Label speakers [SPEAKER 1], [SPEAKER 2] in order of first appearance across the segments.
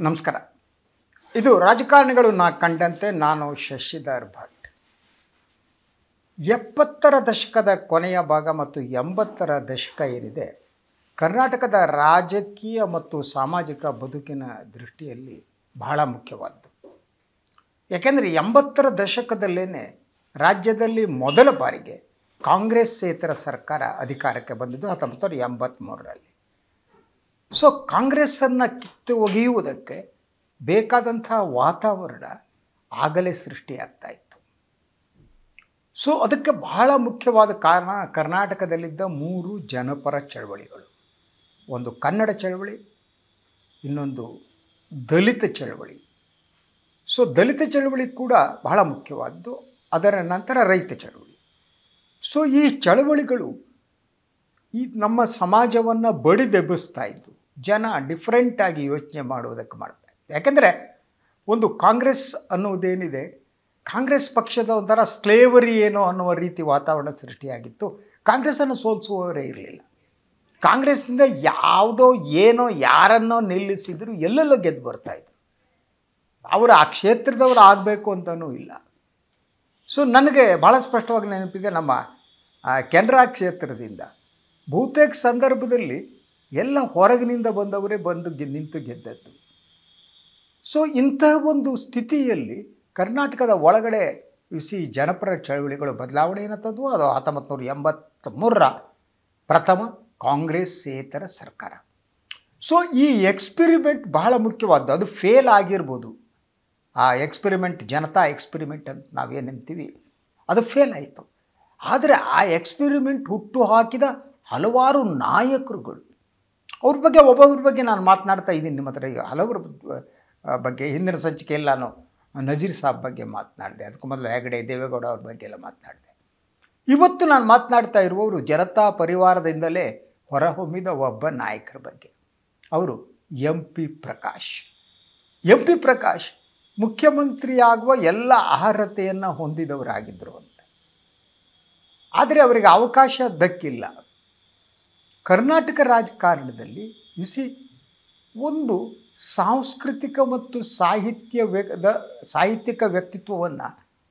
[SPEAKER 1] ನಮಸ್ಕಾರ. ಇದು ರಾಜಕಾರಣಿಗಳು ಕಂಡಂತೆ ನಾನು ಶಶಿಧರ್ ಭಟ್. 70ರ ದಶಕದ ಕೊನೆಯ ಭಾಗ ಮತ್ತು 80ರ ದಶಕ ಏನಿದೆ, ಕರ್ನಾಟಕದ ರಾಜಕೀಯ ಮತ್ತು ಸಾಮಾಜಿಕ ಬದುಕಿನ ದೃಷ್ಟಿಯಲ್ಲಿ ಬಹಳ ಮುಖ್ಯವಾದ್ದು. ಯಾಕೆಂದರೆ 80ರ ದಶಕದಲ್ಲೇ ರಾಜ್ಯದಲ್ಲಿ ಮೊದಲ ಬಾರಿಗೆ ಕಾಂಗ್ರೆಸ್ಸೇತರ ಸರ್ಕಾರ ಅಧಿಕಾರಕ್ಕೆ ಬಂದಿದ್ದು 1983ರಲ್ಲಿ. ಸೊ ಕಾಂಗ್ರೆಸ್ಸನ್ನು ಕಿತ್ತು ಒಗೆಯುವುದಕ್ಕೆ ಬೇಕಾದಂಥ ವಾತಾವರಣ ಆಗಲೇ ಸೃಷ್ಟಿಯಾಗ್ತಾ ಇತ್ತು. ಸೊ ಅದಕ್ಕೆ ಬಹಳ ಮುಖ್ಯವಾದ ಕಾರಣ ಕರ್ನಾಟಕದಲ್ಲಿದ್ದ 3 ಜನಪರ ಚಳವಳಿಗಳು. ಒಂದು ಕನ್ನಡ ಚಳವಳಿ, ಇನ್ನೊಂದು ದಲಿತ ಚಳವಳಿ. ಸೊ ದಲಿತ ಚಳವಳಿ ಕೂಡ ಬಹಳ ಮುಖ್ಯವಾದ್ದು. ಅದರ ನಂತರ ರೈತ ಚಳವಳಿ. ಸೊ ಈ ಚಳವಳಿಗಳು ನಮ್ಮ ಸಮಾಜವನ್ನು ಬಡಿದೆಬ್ಬಿಸ್ತಾ ಇದ್ದು, ಜನ ಡಿಫ್ರೆಂಟಾಗಿ ಯೋಚನೆ ಮಾಡುವುದಕ್ಕೆ ಮಾಡ್ತಾ ಇತ್ತು. ಯಾಕೆಂದರೆ ಒಂದು ಕಾಂಗ್ರೆಸ್ ಅನ್ನೋದೇನಿದೆ, ಕಾಂಗ್ರೆಸ್ ಪಕ್ಷದ ಒಂಥರ ಸ್ಲೇವರಿ ಏನೋ ಅನ್ನುವ ರೀತಿ ವಾತಾವರಣ ಸೃಷ್ಟಿಯಾಗಿತ್ತು. ಕಾಂಗ್ರೆಸ್ಸನ್ನು ಸೋಲಿಸುವವರೇ ಇರಲಿಲ್ಲ. ಕಾಂಗ್ರೆಸ್ನಿಂದ ಯಾವುದೋ ಏನೋ ಯಾರನ್ನೋ ನಿಲ್ಲಿಸಿದ್ರು ಎಲ್ಲೆಲ್ಲೋ ಗೆದ್ದು ಬರ್ತಾಯಿದ್ರು. ಅವರು ಆ ಕ್ಷೇತ್ರದವರು ಆಗಬೇಕು ಅಂತಲೂ ಇಲ್ಲ. ಸೊ ನನಗೆ ಭಾಳ ಸ್ಪಷ್ಟವಾಗಿ ನೆನಪಿದೆ, ನಮ್ಮ ಕೆನರಾ ಕ್ಷೇತ್ರದಿಂದ ಬಹುತೇಕ ಸಂದರ್ಭದಲ್ಲಿ ಎಲ್ಲ ಹೊರಗಿನಿಂದ ಬಂದವರೇ ಬಂದು ನಿಂತು ಗೆದ್ದದ್ದು. ಸೊ ಇಂತಹ ಒಂದು ಸ್ಥಿತಿಯಲ್ಲಿ ಕರ್ನಾಟಕದ ಒಳಗಡೆ ಜನಪರ ಚಳವಳಿಗಳು ಬದಲಾವಣೆಯನ್ನು ತಂದವು. ಅದು 1983ರ ಪ್ರಥಮ ಕಾಂಗ್ರೆಸ್ಸೇತರ ಸರ್ಕಾರ. ಸೊ ಈ ಎಕ್ಸ್ಪೆರಿಮೆಂಟ್ ಬಹಳ ಮುಖ್ಯವಾದ್ದು. ಅದು ಫೇಲ್ ಆಗಿರ್ಬೋದು. ಆ ಎಕ್ಸ್ಪೆರಿಮೆಂಟ್, ಜನತಾ ಎಕ್ಸ್ಪೆರಿಮೆಂಟ್ ಅಂತ ನಾವೇನಂತೀವಿ, ಅದು ಫೇಲ್ ಆಯಿತು. ಆದರೆ ಆ ಎಕ್ಸ್ಪೆರಿಮೆಂಟ್ ಹುಟ್ಟು ಹಾಕಿದ ಹಲವಾರು ನಾಯಕರುಗಳು, ಅವ್ರ ಬಗ್ಗೆ ಒಬ್ಬೊಬ್ಬರ ಬಗ್ಗೆ ನಾನು ಮಾತನಾಡ್ತಾ ಇದ್ದೀನಿ ನಿಮ್ಮ ಹತ್ರ. ಹಲವರ ಬಗ್ಗೆ ಹಿಂದಿನ ಸಂಚಿಕೆಯಲ್ಲಿ ನಾನು ನಜೀರ್ ಸಾಬ್ ಬಗ್ಗೆ ಮಾತನಾಡಿದೆ. ಅದಕ್ಕೂ ಮೊದಲು ಹೆಗಡೆ, ದೇವೇಗೌಡ ಅವ್ರ ಬಗ್ಗೆ ಎಲ್ಲ ಮಾತನಾಡಿದೆ. ಇವತ್ತು ನಾನು ಮಾತನಾಡ್ತಾ ಇರುವವರು ಜನತಾ ಪರಿವಾರದಿಂದಲೇ ಹೊರಹೊಮ್ಮಿದ ಒಬ್ಬ ನಾಯಕರ ಬಗ್ಗೆ. ಅವರು MP ಪ್ರಕಾಶ್. MP ಪ್ರಕಾಶ್ ಮುಖ್ಯಮಂತ್ರಿಯಾಗುವ ಎಲ್ಲ ಅರ್ಹತೆಯನ್ನು ಹೊಂದಿದವರಾಗಿದ್ದರು ಅಂತ. ಆದರೆ ಅವರಿಗೆ ಅವಕಾಶ ದಕ್ಕಿಲ್ಲ. ಕರ್ನಾಟಕ ರಾಜಕಾರಣದಲ್ಲಿ ಒಂದು ಸಾಂಸ್ಕೃತಿಕ ಮತ್ತು ಸಾಹಿತ್ಯಿಕ ವ್ಯಕ್ತಿತ್ವವನ್ನು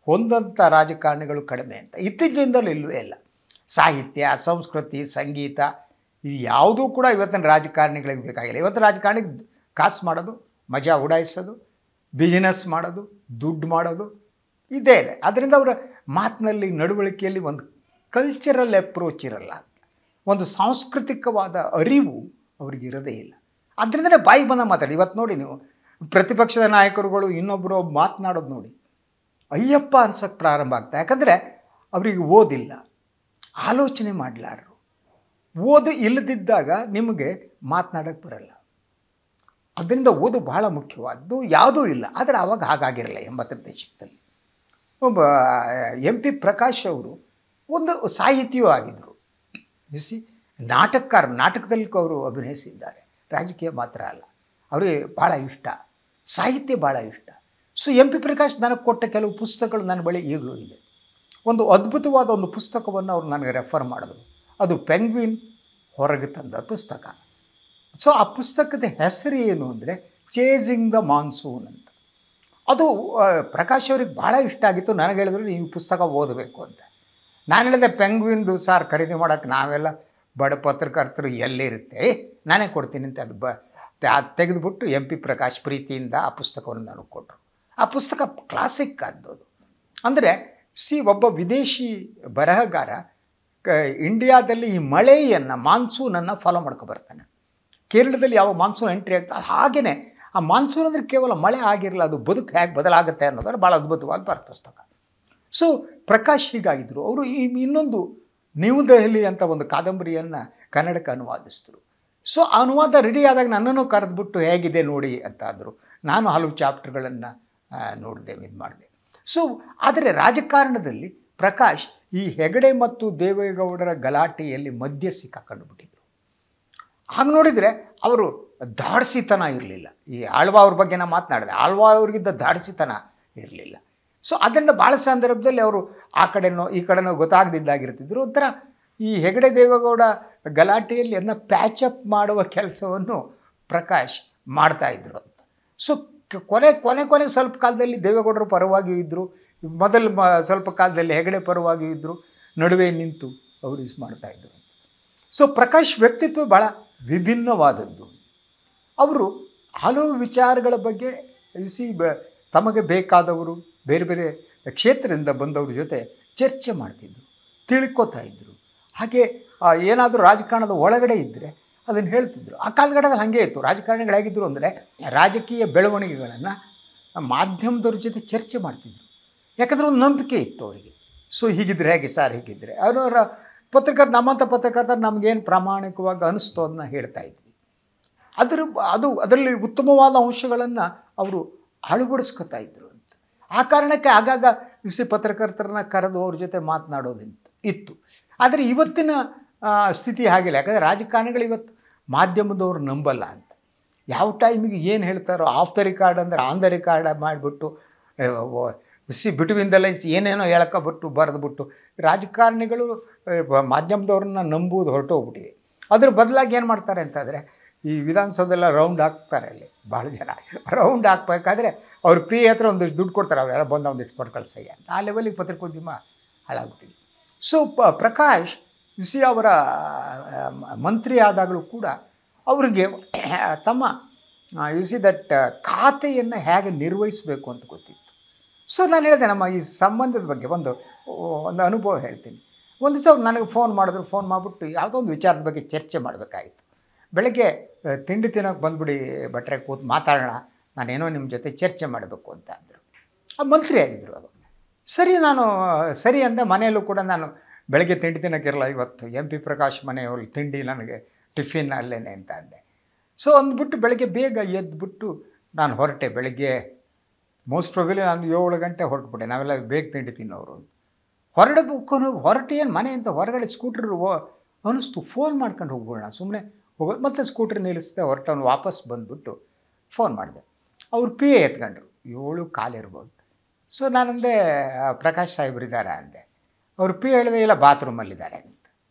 [SPEAKER 1] ಹೊಂದಂಥ ರಾಜಕಾರಣಿಗಳು ಕಡಿಮೆ ಅಂತ ಇತ್ತೀಚಿನಿಂದಲೂ ಇಲ್ಲವೇ ಇಲ್ಲ. ಸಾಹಿತ್ಯ, ಸಂಸ್ಕೃತಿ, ಸಂಗೀತ ಇದು ಯಾವುದೂ ಕೂಡ ಇವತ್ತಿನ ರಾಜಕಾರಣಿಗಳಿಗೆ ಬೇಕಾಗಿಲ್ಲ. ಇವತ್ತು ರಾಜಕಾರಣಿಗೆ ಕಾಸು ಮಾಡೋದು, ಮಜಾ ಉಡಾಯಿಸೋದು, ಬಿಸ್ನೆಸ್ ಮಾಡೋದು, ದುಡ್ಡು ಮಾಡೋದು ಇದೇ. ಅದರಿಂದ ಅವರ ಮಾತಿನಲ್ಲಿ, ನಡವಳಿಕೆಯಲ್ಲಿ ಒಂದು ಕಲ್ಚರಲ್ ಅಪ್ರೋಚ್ ಇರಲ್ಲ. ಒಂದು ಸಾಂಸ್ಕೃತಿಕವಾದ ಅರಿವು ಅವ್ರಿಗಿರೋದೇ ಇಲ್ಲ. ಅದರಿಂದಲೇ ಬಾಯಿ ಬಂದ ಮಾತಾಡಿ. ಇವತ್ತು ನೋಡಿ, ನೀವು ಪ್ರತಿಪಕ್ಷದ ನಾಯಕರುಗಳು ಇನ್ನೊಬ್ಬರು ಮಾತನಾಡೋದು ನೋಡಿ ಅಯ್ಯಪ್ಪ ಅನ್ಸೋಕ್ಕೆ ಪ್ರಾರಂಭ ಆಗ್ತದೆ. ಯಾಕಂದರೆ ಅವರಿಗೆ ಓದಿಲ್ಲ, ಆಲೋಚನೆ ಮಾಡಲಾರರು. ಓದು ಇಲ್ಲದಿದ್ದಾಗ ನಿಮಗೆ ಮಾತನಾಡೋಕ್ಕೆ ಬರಲ್ಲ. ಅದರಿಂದ ಓದು ಬಹಳ ಮುಖ್ಯವಾದ್ದು. ಯಾವುದೂ ಇಲ್ಲ. ಆದರೆ ಆವಾಗ ಹಾಗಾಗಿರಲ್ಲ 80ರ ದಶಕದಲ್ಲಿ. ಒಬ್ಬ MP ಪ್ರಕಾಶ್ ಅವರು ಒಂದು ಸಾಹಿತಿಯೂ ಆಗಿದ್ದರು. ನಾಟಕದಲ್ಲಿ ಅವರು ಅಭಿನಯಿಸಿದ್ದಾರೆ. ರಾಜಕೀಯ ಮಾತ್ರ ಅಲ್ಲ, ಅವರಿಗೆ ಭಾಳ ಇಷ್ಟ, ಸಾಹಿತ್ಯ ಭಾಳ ಇಷ್ಟ. ಸೊ MP ಪ್ರಕಾಶ್ ನನಗೆ ಕೊಟ್ಟ ಕೆಲವು ಪುಸ್ತಕಗಳು ನನ್ನ ಬಳಿ ಈಗಲೂ ಇದೆ. ಒಂದು ಅದ್ಭುತವಾದ ಒಂದು ಪುಸ್ತಕವನ್ನು ಅವರು ನನಗೆ ರೆಫರ್ ಮಾಡಿದ್ರು. ಅದು ಪೆಂಗ್ವಿನ್ ಹೊರಗೆ ತಂದ ಪುಸ್ತಕ. ಸೊ ಆ ಪುಸ್ತಕದ ಹೆಸರು ಏನು ಅಂದರೆ ಚೇಸಿಂಗ್ ದ ಮಾನ್ಸೂನ್ ಅಂತ. ಅದು ಪ್ರಕಾಶ್ ಅವ್ರಿಗೆ ಭಾಳ ಇಷ್ಟ ಆಗಿತ್ತು. ನನಗೆ ಹೇಳಿದ್ರು ನೀವು ಪುಸ್ತಕ ಓದಬೇಕು ಅಂತ. ನಾನು ಹೇಳಿದೆ, ಪೆಂಗ್ವಿನ್ದು ಸಾರ್ ಖರೀದಿ ಮಾಡೋಕ್ಕೆ ನಾವೆಲ್ಲ ಬಡ ಪತ್ರಕರ್ತರು ಎಲ್ಲಿರುತ್ತೆ, ನಾನೇ ಕೊಡ್ತೀನಿ ಅಂತ. ಅದು ತೆಗೆದುಬಿಟ್ಟು MP ಪ್ರಕಾಶ್ ಪ್ರೀತಿಯಿಂದ ಆ ಪುಸ್ತಕವನ್ನು ನನಗೆ ಕೊಟ್ಟರು. ಆ ಪುಸ್ತಕ ಕ್ಲಾಸಿಕ್ ಆದದ್ದು. ಅಂದರೆ ಒಬ್ಬ ವಿದೇಶಿ ಬರಹಗಾರ ಇಂಡಿಯಾದಲ್ಲಿ ಈ ಮಳೆಯನ್ನು, ಮಾನ್ಸೂನನ್ನು ಫಾಲೋ ಮಾಡ್ಕೊಬರ್ತಾನೆ. ಕೇರಳದಲ್ಲಿ ಯಾವ ಮಾನ್ಸೂನ್ ಎಂಟ್ರಿ ಆಗ್ತದೆ ಹಾಗೆಯೇ ಆ ಮಾನ್ಸೂನ್ ಅಂದರೆ ಕೇವಲ ಮಳೆ ಆಗಿರಲ್ಲ, ಅದು ಬದುಕು ಹೇಗೆ ಬದಲಾಗುತ್ತೆ ಅನ್ನೋದ್ರೆ ಭಾಳ ಅದ್ಭುತವಾದ ಪುಸ್ತಕ. ಸೊ ಪ್ರಕಾಶ್ ಹೀಗಾಗಿದ್ದರು. ಅವರು ಇನ್ನೊಂದು ನ್ಯೂ ದೆಹಲಿ ಅಂತ ಒಂದು ಕಾದಂಬರಿಯನ್ನು ಕನ್ನಡಕ್ಕೆ ಅನುವಾದಿಸಿದ್ರು. ಸೊ ಅನುವಾದ ರೆಡಿ ಆದಾಗ ನನ್ನನ್ನು ಕರೆದುಬಿಟ್ಟು ಹೇಗಿದೆ ನೋಡಿ ಅಂತ ಅಂದರು. ನಾನು ಹಲವು ಚಾಪ್ಟರ್ಗಳನ್ನು ನೋಡಿದೆ, ಇದು ಮಾಡಿದೆ. ಸೊ ಆದರೆ ರಾಜಕಾರಣದಲ್ಲಿ ಪ್ರಕಾಶ್ ಈ ಹೆಗಡೆ ಮತ್ತು ದೇವೇಗೌಡರ ಗಲಾಟೆಯಲ್ಲಿ ಮಧ್ಯೆ ಸಿಕ್ಕಾಕೊಂಡು ಬಿಟ್ಟಿದ್ರು. ಹಾಗೆ ನೋಡಿದರೆ ಅವರು ದಾಡ್ಸಿತನ ಇರಲಿಲ್ಲ. ಈ ಆಳ್ವ ಅವ್ರ ಬಗ್ಗೆ ನಾನು ಮಾತನಾಡಿದೆ. ಆಳ್ವ ಅವ್ರಿಗಿದ್ದ ದಾಡ್ಸಿತನ ಇರಲಿಲ್ಲ. ಸೊ ಅದರಿಂದ ಭಾಳ ಸಂದರ್ಭದಲ್ಲಿ ಅವರು ಆ ಕಡೆನೋ ಈ ಕಡೆನೋ ಗೊತ್ತಾಗದಿದ್ದಾಗಿರ್ತಿದ್ರು. ಒಂಥರ ಈ ಹೆಗಡೆ ದೇವೇಗೌಡ ಗಲಾಟೆಯಲ್ಲಿ ಅದನ್ನ ಪ್ಯಾಚಪ್ ಮಾಡುವ ಕೆಲಸವನ್ನು ಪ್ರಕಾಶ್ ಮಾಡ್ತಾಯಿದ್ರು ಅಂತ. ಸೊ ಕೊನೆಗೆ ಸ್ವಲ್ಪ ಕಾಲದಲ್ಲಿ ದೇವೇಗೌಡರು ಪರವಾಗಿಯೂ ಇದ್ದರು, ಸ್ವಲ್ಪ ಕಾಲದಲ್ಲಿ ಹೆಗಡೆ ಪರವಾಗಿಯೂ ಇದ್ದರು, ನಡುವೆ ನಿಂತು ಅವರು ಮಾಡ್ತಾಯಿದ್ರು. ಸೊ ಪ್ರಕಾಶ್ ವ್ಯಕ್ತಿತ್ವ ಭಾಳ ವಿಭಿನ್ನವಾದದ್ದು. ಅವರು ಹಲವು ವಿಚಾರಗಳ ಬಗ್ಗೆ ತಮಗೆ ಬೇಕಾದವರು ಬೇರೆ ಬೇರೆ ಕ್ಷೇತ್ರದಿಂದ ಬಂದವ್ರ ಜೊತೆ ಚರ್ಚೆ ಮಾಡ್ತಿದ್ದರು, ತಿಳ್ಕೊತಾ ಇದ್ದರು. ಹಾಗೆ ಏನಾದರೂ ರಾಜಕಾರಣದ ಒಳಗಡೆ ಇದ್ದರೆ ಅದನ್ನು ಹೇಳ್ತಿದ್ರು. ಆ ಕಾಲಘಟ್ಟದಲ್ಲಿ ಹಾಗೆ ಇತ್ತು. ರಾಜಕಾರಣಿಗಳು ಹೇಗಿದ್ದರು ಅಂದರೆ ರಾಜಕೀಯ ಬೆಳವಣಿಗೆಗಳನ್ನು ಮಾಧ್ಯಮದವ್ರ ಜೊತೆ ಚರ್ಚೆ ಮಾಡ್ತಿದ್ರು. ಯಾಕಂದರೆ ಒಂದು ನಂಬಿಕೆ ಇತ್ತು ಅವರಿಗೆ. ಸೊ ಹೀಗಿದ್ರೆ ಹೇಗೆ ಸರ್, ಹೀಗಿದ್ದರೆ ಅವರವರ ನಮ್ಮಂಥ ಪತ್ರಕರ್ತರು ನಮಗೇನು ಪ್ರಾಮಾಣಿಕವಾಗಿ ಅನಿಸ್ತೋ ಅದನ್ನ ಹೇಳ್ತಾ ಇದ್ವಿ. ಅದರಲ್ಲಿ ಉತ್ತಮವಾದ ಅಂಶಗಳನ್ನು ಅವರು ಅಳವಡಿಸ್ಕೊತಾ ಇದ್ದರು ಅಂತ. ಆ ಕಾರಣಕ್ಕೆ ಆಗಾಗ ಪತ್ರಕರ್ತರನ್ನ ಕರೆದು ಅವ್ರ ಜೊತೆ ಮಾತನಾಡೋದಂತ ಇತ್ತು. ಆದರೆ ಇವತ್ತಿನ ಸ್ಥಿತಿ ಹಾಗಿಲ್ಲ. ಯಾಕಂದರೆ ರಾಜಕಾರಣಿಗಳು ಇವತ್ತು ಮಾಧ್ಯಮದವ್ರು ನಂಬಲ್ಲ ಅಂತ. ಯಾವ ಟೈಮಿಗೆ ಏನು ಹೇಳ್ತಾರೋ ಆಫ್ ದ ರಿಕಾರ್ಡ್ ಅಂದರೆ ಆನ್ ದ ರಿಕಾರ್ಡ್ ಮಾಡಿಬಿಟ್ಟು ಬಿಟ್ವೀನ್ ದ ಲೈನ್ಸ್ ಏನೇನೋ ಹೇಳೋಕ್ಕೊಬಿಟ್ಟು ಬರೆದ್ಬಿಟ್ಟು ರಾಜಕಾರಣಿಗಳು ಮಾಧ್ಯಮದವ್ರನ್ನ ನಂಬುವುದು ಹೊರಟೋಗ್ಬಿಟ್ಟಿದೆ. ಅದ್ರ ಬದಲಾಗಿ ಏನು ಮಾಡ್ತಾರೆ ಅಂತಂದರೆ ಈ ವಿಧಾನಸೌಧೆಲ್ಲ ರೌಂಡ್ ಹಾಕ್ತಾರೆ. ಅಲ್ಲಿ ಭಾಳ ಜನ ರೌಂಡ್ ಹಾಕ್ಬೇಕಾದ್ರೆ ಅವ್ರ ಪಿ ಹತ್ರ ಒಂದಿಷ್ಟು ದುಡ್ಡು ಕೊಡ್ತಾರೆ, ಅವರೆಲ್ಲ ಬಂದು ಒಂದಿಷ್ಟು ಕೊಟ್ಟು ಕಳಿಸಯ್ಯ ಅಂತ. ಆ ಲೆವೆಲಿಗೆ ಪತ್ರಿಕೋದ್ಯಮ ಹಾಳಾಗ್ಬಿಟ್ಟಿದೆ. ಸೊ ಪ್ರಕಾಶ್ ಅವರ ಮಂತ್ರಿ ಆದಾಗಲೂ ಕೂಡ ಅವರಿಗೆ ತಮ್ಮ ದಟ್ ಖಾತೆಯನ್ನು ಹೇಗೆ ನಿರ್ವಹಿಸಬೇಕು ಅಂತ ಗೊತ್ತಿತ್ತು. ಸೊ ನಾನು ಹೇಳಿದೆ, ನಮ್ಮ ಈ ಸಂಬಂಧದ ಬಗ್ಗೆ ಒಂದು ಅನುಭವ ಹೇಳ್ತೀನಿ. ಒಂದು ದಿವಸ ಅವ್ರು ನನಗೆ ಫೋನ್ ಮಾಡಿದ್ರು. ಫೋನ್ ಮಾಡಿಬಿಟ್ಟು ಯಾವುದೋ ಒಂದು ವಿಚಾರದ ಬಗ್ಗೆ ಚರ್ಚೆ ಮಾಡಬೇಕಾಗಿತ್ತು. ಬೆಳಗ್ಗೆ ತಿಂಡಿ ತಿನ್ನೋಕೆ ಬಂದುಬಿಡಿ ಭಟ್ರೆ, ಕೂತು ಮಾತಾಡೋಣ, ನಾನೇನೋ ನಿಮ್ಮ ಜೊತೆ ಚರ್ಚೆ ಮಾಡಬೇಕು ಅಂತ ಅಂದರು. ಆ ಮಂತ್ರಿ ಆಗಿದ್ದರು ಅವರು. ಸರಿ ಅಂದೆ. ಮನೆಯಲ್ಲೂ ಕೂಡ ನಾನು ಬೆಳಗ್ಗೆ ತಿಂಡಿ ತಿನ್ನೋಕ್ಕಿರಲ್ಲ, ಇವತ್ತು MP ಪ್ರಕಾಶ್ ಮನೆಯಲ್ಲಿ ತಿಂಡಿ ನನಗೆ ಟಿಫಿನ್ ಅಲ್ಲೇನೆ ಅಂತ ಅಂದೆ. ಸೊ ಅಂದ್ಬಿಟ್ಟು ಬೆಳಗ್ಗೆ ಬೇಗ ಎದ್ದುಬಿಟ್ಟು ನಾನು ಹೊರಟೆ. ಬೆಳಗ್ಗೆ ಮೋಸ್ಟ್ ಪ್ರಾಬಲಿ ನಾನು 7 ಗಂಟೆ ಹೊರಟ್ಬಿಟ್ಟೆ. ನಾವೆಲ್ಲ ಬೇಗ ತಿಂಡಿ ತಿನ್ನೋರು. ಹೊರಟು ಏನು ಮನೆಯಿಂದ ಹೊರಗಡೆ ಸ್ಕೂಟ್ರ್ ಅನ್ನಿಸ್ತು, ಫೋನ್ ಮಾಡ್ಕೊಂಡು ಹೋಗ್ಬೋಣ, ಸುಮ್ಮನೆ ಹೋಗೋದು. ಮತ್ತು ಸ್ಕೂಟ್ರ್ ನಿಲ್ಲಿಸಿದೆ, ಹೊರಟವನು ವಾಪಸ್ ಬಂದುಬಿಟ್ಟು ಫೋನ್ ಮಾಡಿದೆ. ಅವ್ರು PA ಎತ್ಕೊಂಡ್ರು. 7:15 ಇರ್ಬೋದು. ಸೊ ನಾನಂದೆ, ಪ್ರಕಾಶ್ ಸಾಹೇಬ್ರಿದ್ದಾರೆ ಅಂದೆ. ಅವ್ರು PA ಹೇಳಿದೆ, ಇಲ್ಲ ಬಾತ್ರೂಮಲ್ಲಿದ್ದಾರೆ ಅಂತ.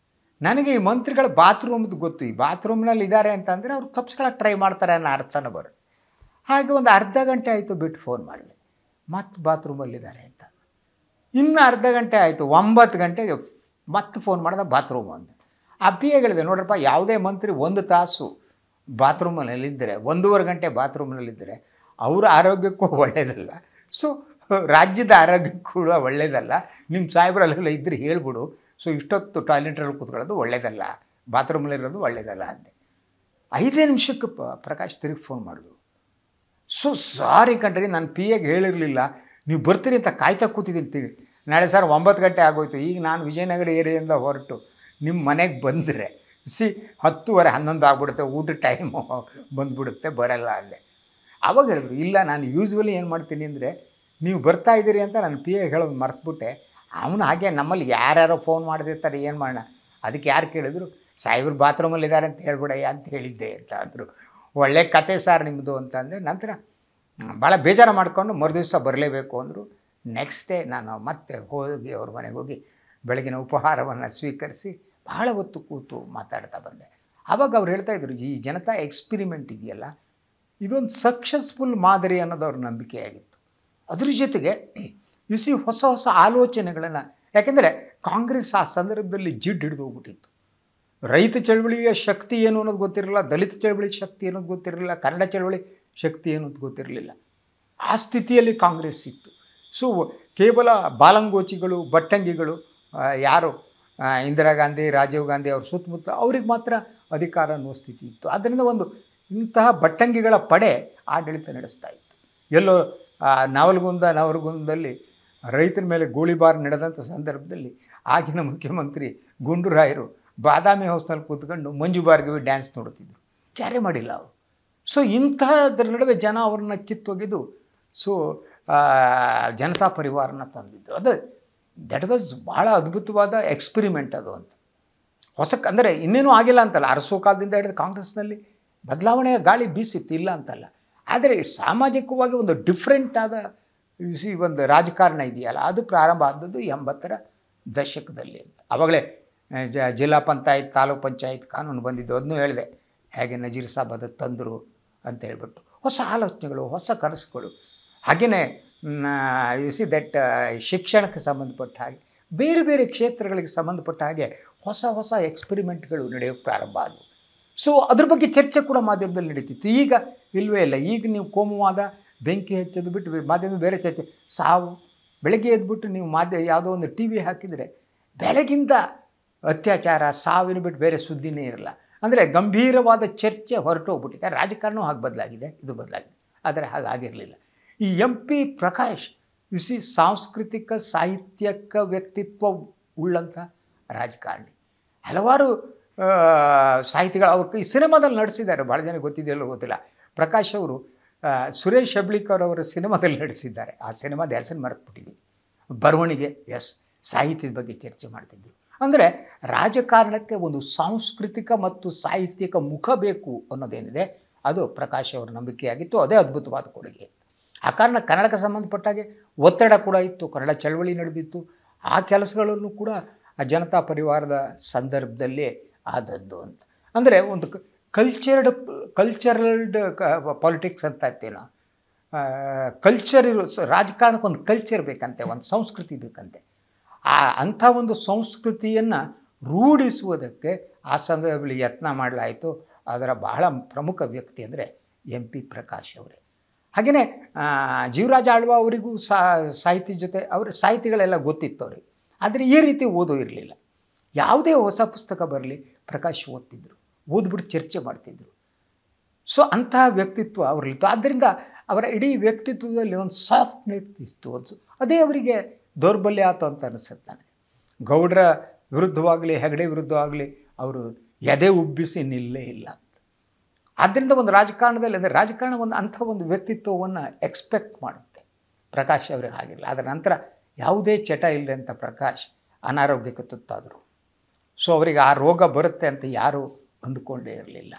[SPEAKER 1] ನನಗೆ ಈ ಮಂತ್ರಿಗಳ ಬಾತ್ರೂಮ್ದು ಗೊತ್ತು. ಈ ಬಾತ್ರೂಮ್ನಲ್ಲಿ ಇದ್ದಾರೆ ಅಂತಂದರೆ ಅವ್ರು ತಪ್ಸ್ಕೊಳಕ್ಕೆ ಟ್ರೈ ಮಾಡ್ತಾರೆ ಅನ್ನೋ ಅರ್ಥನೂ ಬರುತ್ತೆ. ಹಾಗೆ ಒಂದು ಅರ್ಧ ಗಂಟೆ ಆಯಿತು ಬಿಟ್ಟು ಫೋನ್ ಮಾಡಿದೆ, ಮತ್ತೆ ಬಾತ್ರೂಮಲ್ಲಿದ್ದಾರೆ ಅಂತ. ಇನ್ನು ಅರ್ಧ ಗಂಟೆ ಆಯಿತು, 9 ಗಂಟೆಗೆ ಮತ್ತೆ ಫೋನ್ ಮಾಡಿದೆ, ಬಾತ್ರೂಮ್ ಅಂದೆ. ಆ PA ಹೇಳಿದೆ, ನೋಡ್ರಪ್ಪ, ಯಾವುದೇ ಮಂತ್ರಿ 1 ತಾಸು ಬಾತ್ರೂಮಲ್ಲಿದ್ದರೆ, 1.5 ಗಂಟೆ ಬಾತ್ರೂಮ್ನಲ್ಲಿದ್ದರೆ ಅವರ ಆರೋಗ್ಯಕ್ಕೂ ಒಳ್ಳೆಯದಲ್ಲ. ಸೊ ರಾಜ್ಯದ ಆರೋಗ್ಯಕ್ಕೂ ಕೂಡ ಒಳ್ಳೆಯದಲ್ಲ. ನಿಮ್ಮ ಸಾಹೇಬ್ರಲ್ಲೆಲ್ಲ ಇದ್ದರೆ ಹೇಳ್ಬಿಡು. ಸೊ ಇಷ್ಟೊತ್ತು ಟಾಯ್ಲೆಟ್ರಲ್ಲಿ ಕೂತ್ಕೊಳ್ಳೋದು ಒಳ್ಳೆಯದಲ್ಲ, ಬಾತ್ರೂಮಲ್ಲಿರೋದು ಒಳ್ಳೆಯದಲ್ಲ ಅಂದೆ. 5 ನಿಮಿಷಕ್ಕೆ ಪ್ರಕಾಶ್ ತಿರುಗಿ ಫೋನ್ ಮಾಡಿದ್ರು. ಸೊ ಸಾರಿ ಕಣ್ರಿ, ನಾನು PAಗೆ ಹೇಳಿರಲಿಲ್ಲ, ನೀವು ಬರ್ತೀರಿ ಅಂತ ಕಾಯ್ತಾ ಕೂತಿದ್ದೀನಿ ತಿಳಿ. ನಾಳೆ ಸರ್ 9 ಗಂಟೆ ಆಗೋಯ್ತು. ಈಗ ನಾನು ವಿಜಯನಗರ ಏರಿಯಿಂದ ಹೊರಟು ನಿಮ್ಮ ಮನೆಗೆ ಬಂದರೆ 10:30 11 ಆಗ್ಬಿಡುತ್ತೆ, ಊಟದ ಟೈಮು ಬಂದುಬಿಡುತ್ತೆ, ಬರಲ್ಲ ಅಂದೆ. ಆವಾಗ ಹೇಳಿದ್ರು, ಇಲ್ಲ ನಾನು ಯೂಸ್ವಲಿ ಏನು ಮಾಡ್ತೀನಿ ಅಂದರೆ, ನೀವು ಬರ್ತಾಯಿದ್ದೀರಿ ಅಂತ ನಾನು PAಗೆ ಹೇಳೋದು ಮರ್ತುಬಿಟ್ಟೆ. ಅವನು ಹಾಗೆ ನಮ್ಮಲ್ಲಿ ಯಾರ್ಯಾರೋ ಫೋನ್ ಮಾಡಿದಿರ್ತಾರೆ, ಏನು ಮಾಡೋಣ. ಅದಕ್ಕೆ ಯಾರು ಕೇಳಿದ್ರು, ಸಾಹೇಬ್ರು ಬಾತ್ರೂಮಲ್ಲಿದ್ದಾರೆ ಅಂತ ಹೇಳ್ಬಿಡಯ್ಯ ಅಂತ ಹೇಳಿದ್ದೆ ಅಂತ ಅಂದರು. ಒಳ್ಳೆ ಕತೆ ಸರ್ ನಿಮ್ಮದು ಅಂತ ಅಂದೆ. ನಂತರ ಭಾಳ ಬೇಜಾರು ಮಾಡಿಕೊಂಡು ಮರುದಿವಸ ಬರಲೇಬೇಕು ಅಂದರು. ನೆಕ್ಸ್ಟ್ ಡೇ ನಾನು ಮತ್ತೆ ಹೋಗಿ ಅವ್ರ ಮನೆಗೆ ಹೋಗಿ ಬೆಳಗಿನ ಉಪಹಾರವನ್ನು ಸ್ವೀಕರಿಸಿ ಭಾಳ ಹೊತ್ತು ಕೂತು ಮಾತಾಡ್ತಾ ಬಂದೆ. ಆವಾಗ ಅವ್ರು ಹೇಳ್ತಾಯಿದ್ರು, ಈ ಜನತಾ ಎಕ್ಸ್ಪಿರಿಮೆಂಟ್ ಇದೆಯಲ್ಲ, ಇದೊಂದು ಸಕ್ಸಸ್ಫುಲ್ ಮಾದರಿ ಅನ್ನೋದು ಅವ್ರ ನಂಬಿಕೆಯಾಗಿತ್ತು. ಅದ್ರ ಜೊತೆಗೆ ಹೊಸ ಹೊಸ ಆಲೋಚನೆಗಳನ್ನು, ಯಾಕೆಂದರೆ ಕಾಂಗ್ರೆಸ್ ಆ ಸಂದರ್ಭದಲ್ಲಿ ಜಿಡ್ಡು ಹಿಡಿದು ಹೋಗ್ಬಿಟ್ಟಿತ್ತು. ರೈತ ಚಳವಳಿಯ ಶಕ್ತಿ ಏನು ಅನ್ನೋದು ಗೊತ್ತಿರಲಿಲ್ಲ, ದಲಿತ ಚಳವಳಿ ಶಕ್ತಿ ಅನ್ನೋದು ಗೊತ್ತಿರಲಿಲ್ಲ, ಕನ್ನಡ ಚಳವಳಿ ಶಕ್ತಿ ಅನ್ನೋದು ಗೊತ್ತಿರಲಿಲ್ಲ. ಆ ಸ್ಥಿತಿಯಲ್ಲಿ ಕಾಂಗ್ರೆಸ್ ಇತ್ತು. ಸೊ ಕೇವಲ ಬಾಲಂಗೋಚಿಗಳು, ಬಟ್ಟಂಗಿಗಳು, ಯಾರು ಇಂದಿರಾ ಗಾಂಧಿ, ರಾಜೀವ್ ಗಾಂಧಿ ಅವ್ರ ಸುತ್ತಮುತ್ತ ಅವ್ರಿಗೆ ಮಾತ್ರ ಅಧಿಕಾರ ಅನ್ನೋ ಸ್ಥಿತಿ ಇತ್ತು. ಆದ್ದರಿಂದ ಇಂತಹ ಬಟ್ಟಂಗಿಗಳ ಪಡೆ ಆಡಳಿತ ನಡೆಸ್ತಾ ಇತ್ತು. ಎಲ್ಲೋ ನವಲಗುಂದದಲ್ಲಿ ರೈತರ ಮೇಲೆ ಗೋಳಿಬಾರ್ ನಡೆದಂಥ ಸಂದರ್ಭದಲ್ಲಿ ಆಗಿನ ಮುಖ್ಯಮಂತ್ರಿ ಗುಂಡೂರಾಯರು ಬಾದಾಮಿ ಹೌಸ್ನಲ್ಲಿ ಕೂತ್ಕೊಂಡು ಮಂಜು ಭಾರ್ಗವಿ ಡ್ಯಾನ್ಸ್ ನೋಡುತ್ತಿದ್ದರು. ಕ್ಯಾರೆ ಮಾಡಿಲ್ಲ ಅವರು. ಸೊ ಇಂಥದ್ರ ನಡುವೆ ಜನ ಅವ್ರನ್ನ ಕಿತ್ತೊಗೆದು ಜನತಾ ಪರಿವಾರನ ತಂದಿದ್ದು. ದಟ್ ವಾಸ್ ಭಾಳ ಅದ್ಭುತವಾದ ಎಕ್ಸ್ಪಿರಿಮೆಂಟ್ ಅದು ಅಂತ. ಅಂದರೆ ಇನ್ನೇನೂ ಆಗಿಲ್ಲ ಅಂತಲ್ಲ, ಅರಸು ಕಾಲದಿಂದ ಹಿಡಿದು ಕಾಂಗ್ರೆಸ್ನಲ್ಲಿ ಬದಲಾವಣೆಯ ಗಾಳಿ ಬೀಸಿತ್ತು, ಇಲ್ಲ ಅಂತಲ್ಲ. ಆದರೆ ಸಾಮಾಜಿಕವಾಗಿ ಒಂದು ಡಿಫ್ರೆಂಟ್ ಆದ ಒಂದು ರಾಜಕಾರಣ ಇದೆಯಲ್ಲ, ಅದು ಪ್ರಾರಂಭ ಆದದ್ದು 80ರ ದಶಕದಲ್ಲಿ ಅಂತ. ಆವಾಗಲೇ ಜಿಲ್ಲಾ ಪಂಚಾಯತ್, ತಾಲೂಕು ಪಂಚಾಯತ್ ಕಾನೂನು ಬಂದಿದ್ದು. ಅದನ್ನೂ ಹೇಳಿದೆ, ಹೇಗೆ ನಜೀರ್ ಸಾಬ್ ಅದು ತಂದರು ಅಂತ ಹೇಳ್ಬಿಟ್ಟು. ಹೊಸ ಆಲೋಚನೆಗಳು, ಹೊಸ ಕನಸುಗಳು. ಹಾಗೆಯೇ ಯು ಸಿ ದಟ್ ಶಿಕ್ಷಣಕ್ಕೆ ಸಂಬಂಧಪಟ್ಟ ಹಾಗೆ ಬೇರೆ ಬೇರೆ ಕ್ಷೇತ್ರಗಳಿಗೆ ಸಂಬಂಧಪಟ್ಟ ಹಾಗೆ ಹೊಸ ಹೊಸ ಎಕ್ಸ್ಪೆರಿಮೆಂಟ್ಗಳು ನಡೆಯೋಕ್ಕೆ ಪ್ರಾರಂಭ ಆದವು. ಸೊ ಅದ್ರ ಬಗ್ಗೆ ಚರ್ಚೆ ಕೂಡ ಮಾಧ್ಯಮದಲ್ಲಿ ನಡೀತಿತ್ತು. ಈಗ ಇಲ್ಲವೇ ಇಲ್ಲ. ಈಗ ನೀವು ಕೋಮುವಾದ, ಬೆಂಕಿ ಹಚ್ಚೋದು ಬಿಟ್ಟು ಮಾಧ್ಯಮ ಬೇರೆ ಚರ್ಚೆ. ಸಾವು, ಬೆಳಗ್ಗೆ ಎದ್ಬಿಟ್ಟು ನೀವು ಯಾವುದೋ ಒಂದು ಟಿ ವಿ ಹಾಕಿದರೆ ಬೆಳಗಿಂದ ಅತ್ಯಾಚಾರ, ಸಾವಿನ ಬಿಟ್ಟು ಬೇರೆ ಸುದ್ದಿನೇ ಇರಲ್ಲ. ಅಂದರೆ ಗಂಭೀರವಾದ ಚರ್ಚೆ ಹೊರಟೋಗ್ಬಿಟ್ಟಿದೆ. ರಾಜಕಾರಣವೂ ಹಾಗೆ ಬದಲಾಗಿದೆ, ಇದು ಬದಲಾಗಿದೆ. ಆದರೆ ಹಾಗಾಗಿರಲಿಲ್ಲ. ಈ MP ಪ್ರಕಾಶ್ ಸಿ ಸಾಂಸ್ಕೃತಿಕ ಸಾಹಿತ್ಯಕ ವ್ಯಕ್ತಿತ್ವ ಉಳ್ಳಂಥ ರಾಜಕಾರಣಿ. ಹಲವಾರು ಸಾಹಿತಿಗಳು ಅವ್ರ ಈ ಸಿನಿಮಾದಲ್ಲಿ ನಡೆಸಿದ್ದಾರೆ. ಭಾಳ ಜನ ಗೊತ್ತಿದೆಯಲ್ಲೋ ಗೊತ್ತಿಲ್ಲ. ಪ್ರಕಾಶ್ ಅವರು ಸುರೇಶ್ ಹೆಬ್ಳಿಕರ್ ಅವರ ಸಿನಿಮಾದಲ್ಲಿ ನಡೆಸಿದ್ದಾರೆ. ಆ ಸಿನಿಮಾದ ಹೆಸರು ಮರೆತುಬಿಟ್ಟಿದ್ದೀವಿ. ಬರವಣಿಗೆ, ಎಸ್, ಸಾಹಿತ್ಯದ ಬಗ್ಗೆ ಚರ್ಚೆ ಮಾಡ್ತಿದ್ದರು. ಅಂದರೆ ರಾಜಕಾರಣಕ್ಕೆ ಒಂದು ಸಾಂಸ್ಕೃತಿಕ ಮತ್ತು ಸಾಹಿತ್ಯಿಕ ಮುಖ ಬೇಕು ಅನ್ನೋದೇನಿದೆ ಅದು ಪ್ರಕಾಶ್ ಅವರ ನಂಬಿಕೆಯಾಗಿತ್ತು. ಅದೇ ಅದ್ಭುತವಾದ ಕೊಡುಗೆ. ಆ ಕಾರಣ ಕನ್ನಡಕ್ಕೆ ಸಂಬಂಧಪಟ್ಟಾಗೆ ಒತ್ತಡ ಕೂಡ ಇತ್ತು. ಕನ್ನಡ ಚಳವಳಿ ನಡೆದಿತ್ತು. ಆ ಕೆಲಸಗಳನ್ನು ಕೂಡ ಆ ಜನತಾ ಪರಿವಾರದ ಸಂದರ್ಭದಲ್ಲೇ ಆದದ್ದು ಅಂತ. ಅಂದರೆ ಒಂದು ಕಲ್ಚರಲ್ಡ್ ಪಾಲಿಟಿಕ್ಸ್ ಅಂತ ಇತ್ತೇನೋ, ಕಲ್ಚರ್ ಇರೋ ರಾಜಕಾರಣಕ್ಕೆ ಒಂದು ಕಲ್ಚರ್ ಬೇಕಂತೆ, ಒಂದು ಸಂಸ್ಕೃತಿ ಬೇಕಂತೆ. ಅಂಥ ಒಂದು ಸಂಸ್ಕೃತಿಯನ್ನು ರೂಢಿಸುವುದಕ್ಕೆ ಆ ಸಂದರ್ಭದಲ್ಲಿ ಯತ್ನ ಮಾಡಲಾಯಿತು. ಅದರ ಬಹಳ ಪ್ರಮುಖ ವ್ಯಕ್ತಿ ಅಂದರೆ MP ಪ್ರಕಾಶ್ ಅವರೇ. ಹಾಗೆಯೇ ಜೀವರಾಜ ಆಳ್ವ ಅವರಿಗೂ ಸಾಹಿತ್ಯ ಜೊತೆ ಅವ್ರ ಸಾಹಿತಿಗಳೆಲ್ಲ ಗೊತ್ತಿತ್ತು ಅವ್ರಿಗೆ. ಆದರೆ ಈ ರೀತಿ ಓದೋ ಇರಲಿಲ್ಲ. ಯಾವುದೇ ಹೊಸ ಪುಸ್ತಕ ಬರಲಿ ಪ್ರಕಾಶ್ ಓದ್ತಿದ್ದರು, ಓದ್ಬಿಟ್ಟು ಚರ್ಚೆ ಮಾಡ್ತಿದ್ದರು. ಸೊ ಅಂತಹ ವ್ಯಕ್ತಿತ್ವ ಅವರಲ್ಲಿತ್ತು. ಆದ್ದರಿಂದ ಅವರ ಇಡೀ ವ್ಯಕ್ತಿತ್ವದಲ್ಲಿ ಒಂದು ಸಾಫ್ಟ್ನೆಸ್ ಇತ್ತು. ಅದೇ ಅವರಿಗೆ ದೌರ್ಬಲ್ಯ ಆಯಿತು ಅಂತ ಅನಿಸುತ್ತೆ ನನಗೆ. ಗೌಡರ ವಿರುದ್ಧವಾಗಲಿ, ಹೆಗಡೆ ವಿರುದ್ಧವಾಗಲಿ ಅವರು ಎದೆ ಉಬ್ಬಿಸಿ ನಿಲ್ಲೇ ಇಲ್ಲ ಅಂತ. ಆದ್ದರಿಂದ ಒಂದು ರಾಜಕಾರಣದಲ್ಲಿ ಅಂದರೆ ರಾಜಕಾರಣ ಒಂದು ಅಂಥ ಒಂದು ವ್ಯಕ್ತಿತ್ವವನ್ನು ಎಕ್ಸ್ಪೆಕ್ಟ್ ಮಾಡುತ್ತೆ. ಪ್ರಕಾಶ್ ಅವರಿಗೆ ಆಗಿರಲಿಲ್ಲ. ಅದರ ನಂತರ ಯಾವುದೇ ಚಟ ಇಲ್ಲದೆ ಅಂತ ಪ್ರಕಾಶ್ ಅನಾರೋಗ್ಯಕ್ಕೆ ತುತ್ತಾದರು. ಸೊ ಅವರಿಗೆ ಆ ರೋಗ ಬರುತ್ತೆ ಅಂತ ಯಾರೂ ಅಂದುಕೊಂಡೇ ಇರಲಿಲ್ಲ.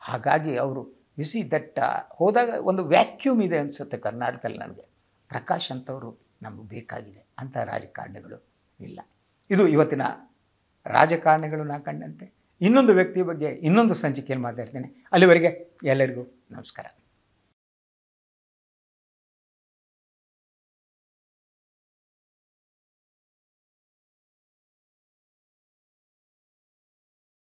[SPEAKER 1] ಹಾಗಾಗಿ ಅವರು ಬಿಸಿ ದಟ್ಟ ಹೋದಾಗ ಒಂದು ವ್ಯಾಕ್ಯೂಮ್ ಇದೆ ಅನಿಸುತ್ತೆ ಕರ್ನಾಟಕದಲ್ಲಿ ನನಗೆ. ಪ್ರಕಾಶ್ ಅಂಥವರು ನಮಗೆ ಬೇಕಾಗಿದೆ. ಅಂಥ ರಾಜಕಾರಣಿಗಳು ಇಲ್ಲ. ಇದು ಇವತ್ತಿನ ರಾಜಕಾರಣಿಗಳು ನಾ ಕಂಡಂತೆ. ಇನ್ನೊಂದು ವ್ಯಕ್ತಿಯ ಬಗ್ಗೆ ಇನ್ನೊಂದು ಸಂಚಿಕೆಯಲ್ಲಿ ಮಾತಾಡ್ತೇನೆ. ಅಲ್ಲಿವರೆಗೆ ಎಲ್ಲರಿಗೂ ನಮಸ್ಕಾರ.